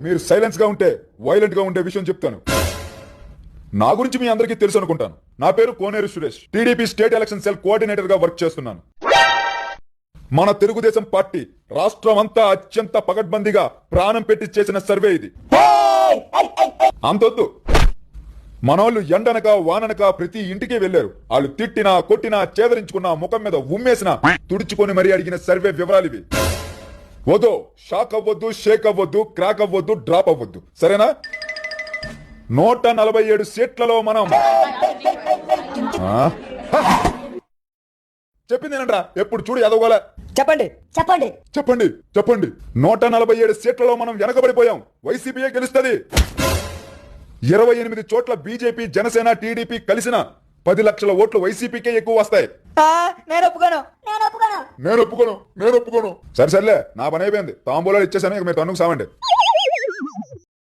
మీరు సైలెన్స్ గా ఉంటే వైలెంట్ గా ఉండే విషయం చెప్తాను. నా గురించి మీ అందరికీ తెలుసు అనుకుంటాను. నా పేరు Koneru Suresh. TDP state election cell coordinator గా వర్క్ చేస్తున్నాను. మన తెలుగుదేశం పార్టీ రాష్ట్రం అంతా అత్యంత పగడ్బందీగా ప్రాణం పెట్టి చేసిన సర్వే ఇది. అంతొద్దు, మనోళ్ళు ఎండనక వాననక ప్రతి ఇంటికి వెళ్లారు. వాళ్ళు తిట్టినా కొట్టినా చేదరించుకున్నా ముఖం మీద ఉమ్మేసినా తుడుచుకొని మరీ అడిగిన సర్వే వివరాలు ఇవి. వద్దు షాక్ అవ్వద్దు, షేక్ అవ్వద్దు, క్రాక్ అవ్వద్దు, డ్రాప్ అవ్వద్దు, సరేనా? 147 సీట్లలో మనం చెప్పింది ఏంట్రా? ఎప్పుడు చూడు ఎదగోలే. చెప్పండి చెప్పండి చెప్పండి చెప్పండి 147 సీట్లలో మనం వెనకబడిపోయాం. వైసీపీయే గెలుస్తుంది. 28 చోట్ల బీజేపీ, జనసేన, టీడీపీ కలిసిన 10 లక్షల ఓట్లు వైసీపీకే ఎక్కువ వస్తాయి. నేను ఒప్పుకోను. నేను ఒప్పుకోను. సరే సర్లే, నా పని అయిపోయింది. తాంబూలాలు ఇచ్చేసాను, ఇక మీరు తన్నుకు సావండి.